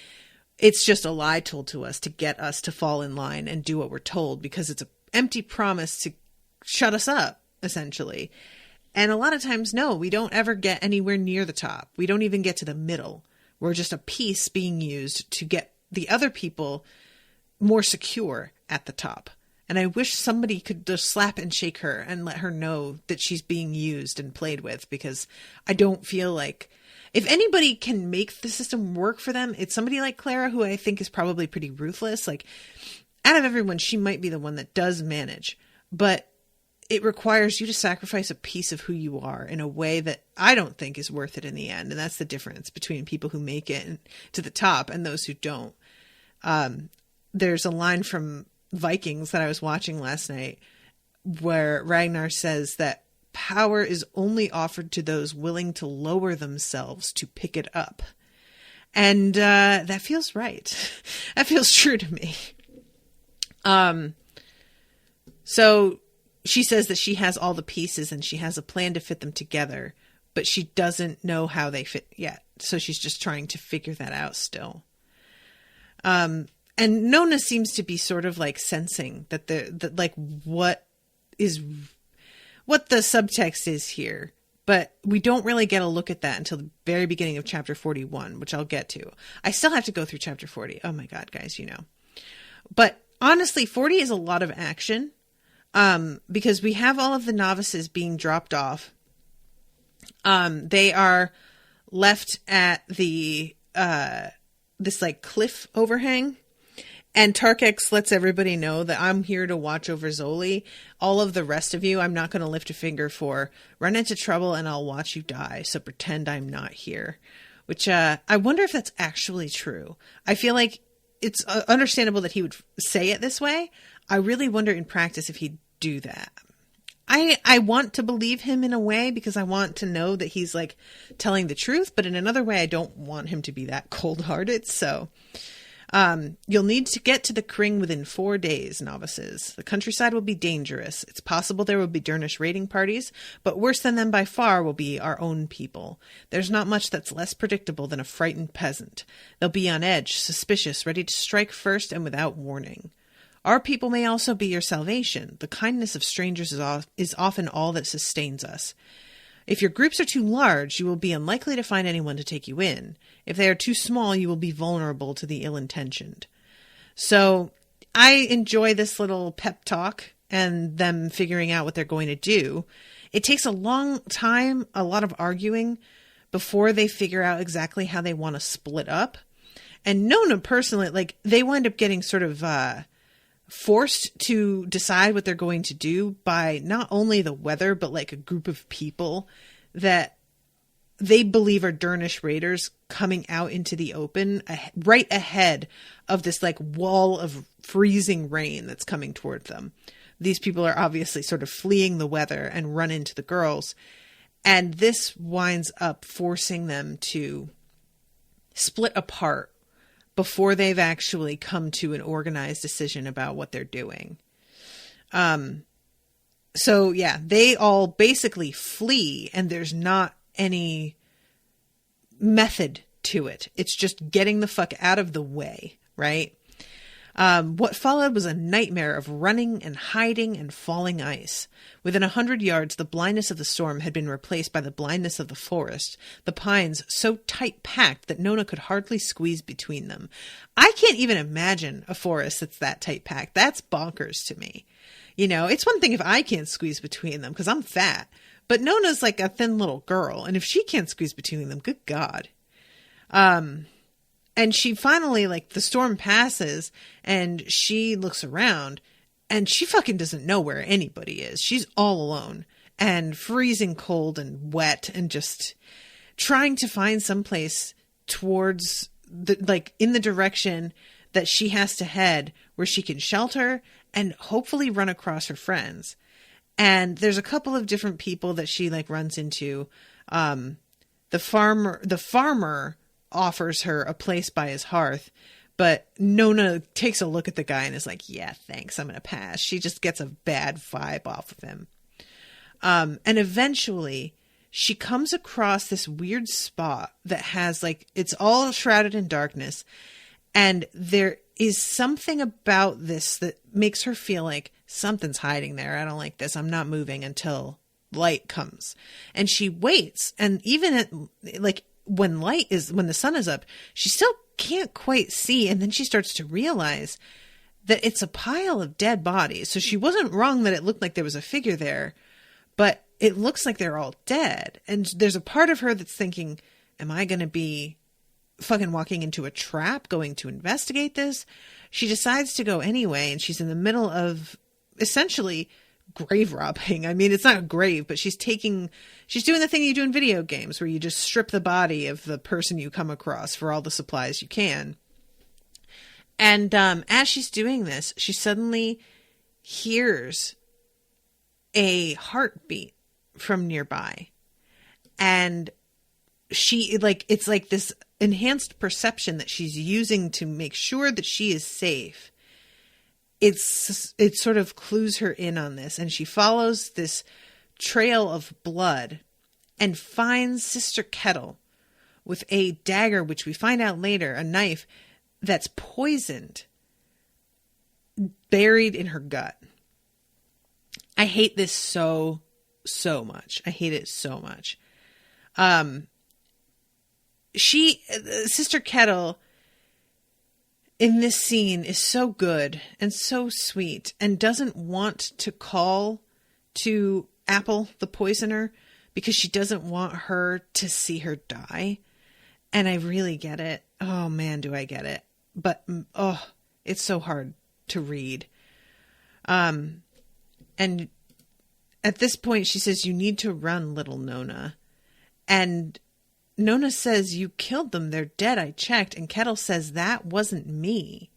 it's just a lie told to us to get us to fall in line and do what we're told, because it's an empty promise to shut us up, essentially. And a lot of times, no, we don't ever get anywhere near the top. We don't even get to the middle. We're just a piece being used to get the other people more secure at the top. And I wish somebody could just slap and shake her and let her know that she's being used and played with, because I don't feel like if anybody can make the system work for them, it's somebody like Clara, who I think is probably pretty ruthless. Like, out of everyone, she might be the one that does manage, but it requires you to sacrifice a piece of who you are in a way that I don't think is worth it in the end. And that's the difference between people who make it to the top and those who don't. There's a line from Vikings that I was watching last night where Ragnar says that power is only offered to those willing to lower themselves to pick it up. And that feels right. That feels true to me. So she says that she has all the pieces and she has a plan to fit them together, but she doesn't know how they fit yet. So she's just trying to figure that out still. And Nona seems to be sort of like sensing that like what the subtext is here But we don't really get a look at that until the very beginning of chapter 41, which I'll get to. I still have to go through chapter 40. Oh my God, guys, you know. But honestly, 40 is a lot of action, because we have all of the novices being dropped off. They are left at the, this like cliff overhang. And Tarkex lets everybody know that I'm here to watch over Zoli. All of the rest of you, I'm not going to lift a finger for. Run into trouble and I'll watch you die. So pretend I'm not here. Which, I wonder if that's actually true. I feel like it's understandable that he would say it this way. I really wonder in practice if he'd do that. I want to believe him in a way because I want to know that he's like telling the truth. But in another way, I don't want him to be that cold-hearted. So... you'll need to get to the Kring within 4 days, novices. The countryside will be dangerous. It's possible there will be Dernish raiding parties, but worse than them by far will be our own people. There's not much that's less predictable than a frightened peasant. They'll be on edge, suspicious, ready to strike first and without warning. Our people may also be your salvation. The kindness of strangers is often all that sustains us. If your groups are too large, you will be unlikely to find anyone to take you in. If they are too small, you will be vulnerable to the ill-intentioned. So I enjoy this little pep talk and them figuring out what they're going to do. It takes a long time, a lot of arguing before they figure out exactly how they want to split up. And Nona personally, like, they wind up getting sort of forced to decide what they're going to do by not only the weather, but like a group of people that they believe are Dernish raiders coming out into the open right ahead of this like wall of freezing rain that's coming toward them. These people are obviously sort of fleeing the weather and run into the girls. And this winds up forcing them to split apart before they've actually come to an organized decision about what they're doing. So yeah, they all basically flee and there's not any method to it. It's just getting the fuck out of the way, right? What followed was a nightmare of running and hiding and falling ice. Within 100 yards, the blindness of the storm had been replaced by the blindness of the forest, the pines so tight-packed that Nona could hardly squeeze between them. I can't even imagine a forest that's that tight-packed. That's bonkers to me. You know, it's one thing if I can't squeeze between them because I'm fat, but Nona's like a thin little girl, and if she can't squeeze between them, good God. And she finally, like, the storm passes and she looks around and she fucking doesn't know where anybody is. She's all alone and freezing cold and wet and just trying to find someplace towards the, like, in the direction that she has to head where she can shelter and hopefully run across her friends. And there's a couple of different people that she like runs into. The farmer offers her a place by his hearth, but Nona takes a look at the guy and is like, yeah, thanks, I'm going to pass. She just gets a bad vibe off of him. And eventually she comes across this weird spot that has like, it's all shrouded in darkness. And there is something about this that makes her feel like something's hiding there. I don't like this. I'm not moving until light comes. And she waits. And even at like, when the sun is up, she still can't quite see. And then she starts to realize that it's a pile of dead bodies. So she wasn't wrong that it looked like there was a figure there, but it looks like they're all dead. And there's a part of her that's thinking, am I going to be fucking walking into a trap, going to investigate this? She decides to go anyway. And she's in the middle of essentially grave robbing. I mean, it's not a grave, but she's doing the thing you do in video games where you just strip the body of the person you come across for all the supplies you can. And as she's doing this, she suddenly hears a heartbeat from nearby. And she it's like this enhanced perception that she's using to make sure that she is safe. It sort of clues her in on this, and she follows this trail of blood and finds Sister Kettle with a dagger, which we find out later, a knife that's poisoned, buried in her gut. I hate this so so much. I hate it so much. Sister Kettle in this scene is so good and so sweet and doesn't want to call to Apple the poisoner because she doesn't want her to see her die. And I really get it. Oh man, do I get it. But, it's so hard to read. And at this point she says, you need to run, little Nona. And Nona says, you killed them. They're dead. I checked. And Kettle says, that wasn't me.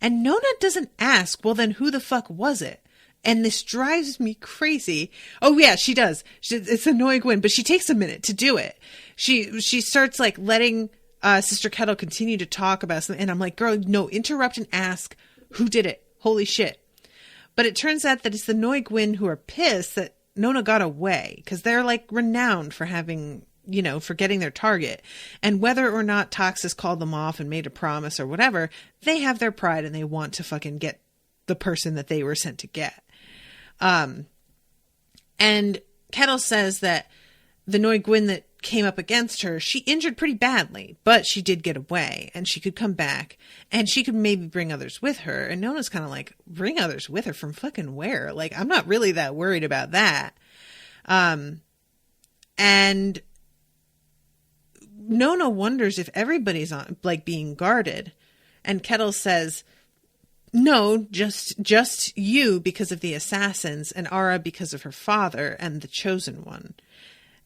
And Nona doesn't ask, well, then who the fuck was it? And this drives me crazy. Oh yeah, she does. It's annoying Gwen, but she takes a minute to do it. She starts like letting Sister Kettle continue to talk about something. And I'm like, girl, no, interrupt and ask who did it. Holy shit. But it turns out that it's the Noi Gwyn who are pissed that Nona got away because they're like renowned for having, for getting their target. And whether or not Toxis called them off and made a promise or whatever, they have their pride and they want to fucking get the person that they were sent to get. And Kettle says that the Noi Gwyn that came up against her, she injured pretty badly, but she did get away and she could come back and she could maybe bring others with her. And Nona's kind of like, bring others with her from fucking where? Like, I'm not really that worried about that. And Nona wonders if everybody's on like being guarded. And Kettle says, no, just you because of the assassins and Ara because of her father and the chosen one.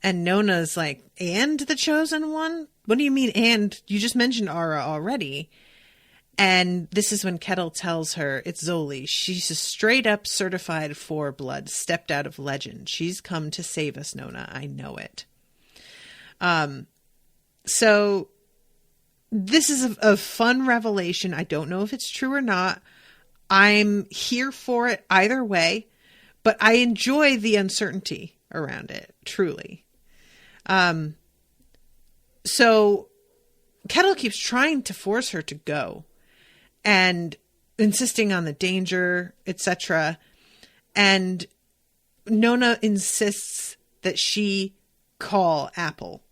And Nona's like, and the chosen one? What do you mean, and? You just mentioned Ara already. And this is when Kettle tells her it's Zoli. She's a straight up certified for blood, stepped out of legend. She's come to save us, Nona. I know it. So this is a fun revelation. I don't know if it's true or not. I'm here for it either way, but I enjoy the uncertainty around it, truly. So Kettle keeps trying to force her to go and insisting on the danger, etc. And Nona insists that she call Apple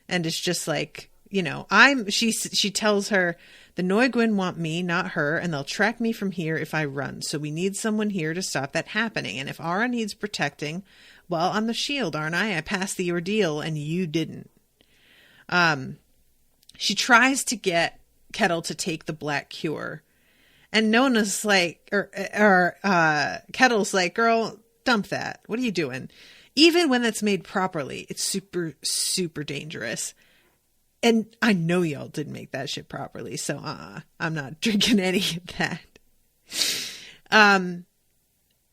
and it's just like, she tells her the Noi Gwyn want me, not her, and they'll track me from here if I run. So we need someone here to stop that happening. And if Ara needs protecting, well, I'm the shield, aren't I? I passed the ordeal and you didn't. She tries to get Kettle to take the black cure. And Nona's like, Kettle's like, girl, dump that. What are you doing? Even when that's made properly, it's super, super dangerous. And I know y'all didn't make that shit properly, so I'm not drinking any of that.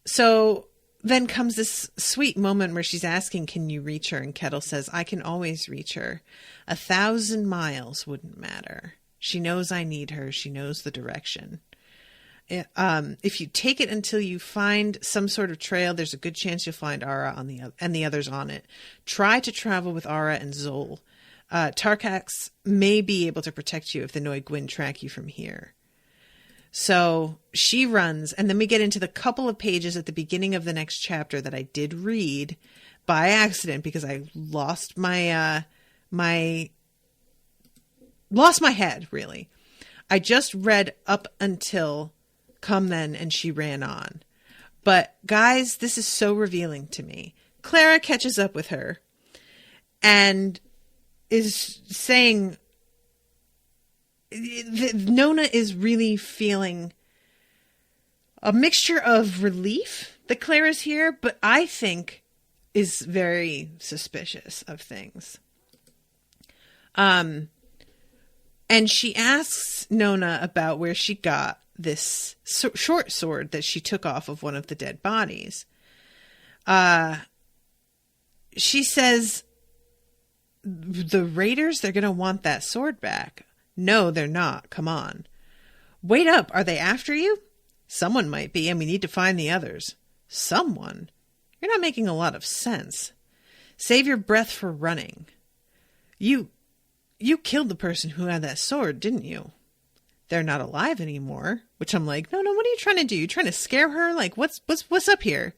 So then comes this sweet moment where she's asking, can you reach her? And Kettle says, I can always reach her. 1,000 miles wouldn't matter. She knows I need her. She knows the direction. If you take it until you find some sort of trail, there's a good chance you'll find Ara and the others on it. Try to travel with Ara and Zol. Tarkax may be able to protect you if the Noi Gwyn track you from here. So she runs, and then we get into the couple of pages at the beginning of the next chapter that I did read by accident because I lost my head, really. I just read up until come then, and she ran on. But guys, this is so revealing to me. Clara catches up with her and is saying Nona is really feeling a mixture of relief that Clara's here, but I think is very suspicious of things. And she asks Nona about where she got this short sword that she took off of one of the dead bodies. She says, the raiders, they're going to want that sword back. No, they're not. Come on. Wait up. Are they after you? Someone might be, and we need to find the others. Someone? You're not making a lot of sense. Save your breath for running. You killed the person who had that sword, didn't you? They're not alive anymore. Which I'm like, no, what are you trying to do? You trying to scare her? Like, what's up here?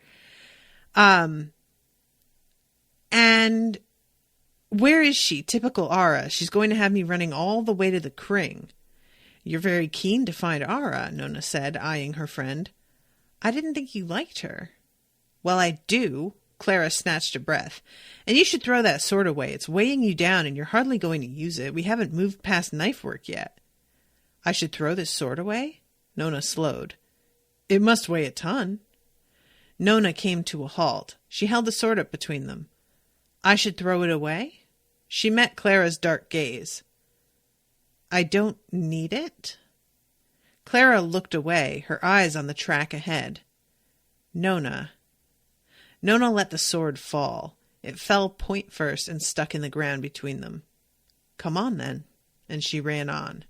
And where is she? Typical Ara. She's going to have me running all the way to the Kring. You're very keen to find Ara, Nona said, eyeing her friend. I didn't think you liked her. Well, I do. Clara snatched a breath. And you should throw that sword away. It's weighing you down and you're hardly going to use it. We haven't moved past knife work yet. I should throw this sword away? Nona slowed. It must weigh a ton. Nona came to a halt. She held the sword up between them. I should throw it away? She met Clara's dark gaze. I don't need it? Clara looked away, her eyes on the track ahead. Nona. Nona let the sword fall. It fell point first and stuck in the ground between them. Come on, then. And she ran on.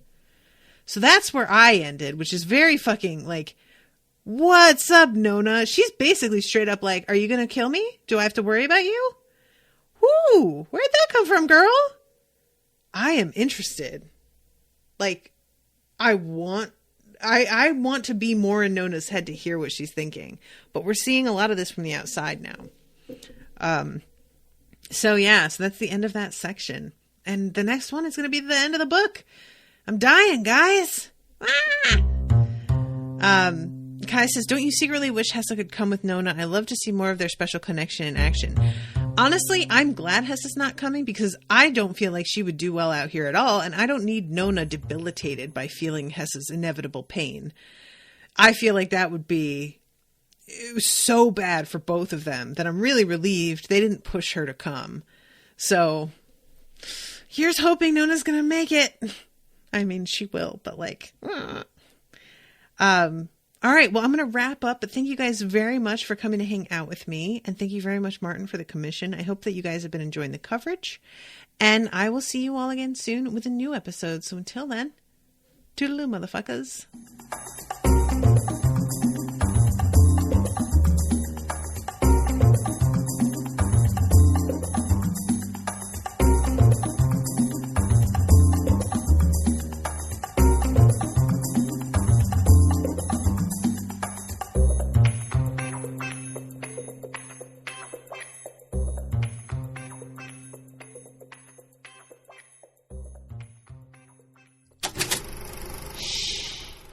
So that's where I ended, which is very fucking, like, what's up, Nona? She's basically straight up like, are you going to kill me? Do I have to worry about you? Whoo! Where'd that come from, girl? I am interested. Like, I want to be more in Nona's head to hear what she's thinking. But we're seeing a lot of this from the outside now. So that's the end of that section. And the next one is going to be the end of the book. I'm dying, guys. Kai says, don't you secretly wish Hessa could come with Nona? I love to see more of their special connection in action. Honestly, I'm glad Hessa's not coming because I don't feel like she would do well out here at all, and I don't need Nona debilitated by feeling Hessa's inevitable pain. I feel like that would be so bad for both of them that I'm really relieved they didn't push her to come. So, here's hoping Nona's gonna make it. I mean, she will, but like... All right, well, I'm going to wrap up, but thank you guys very much for coming to hang out with me. And thank you very much, Martin, for the commission. I hope that you guys have been enjoying the coverage. And I will see you all again soon with a new episode. So until then, toodaloo, motherfuckers.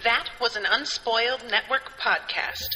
That was an Unspoiled Network podcast.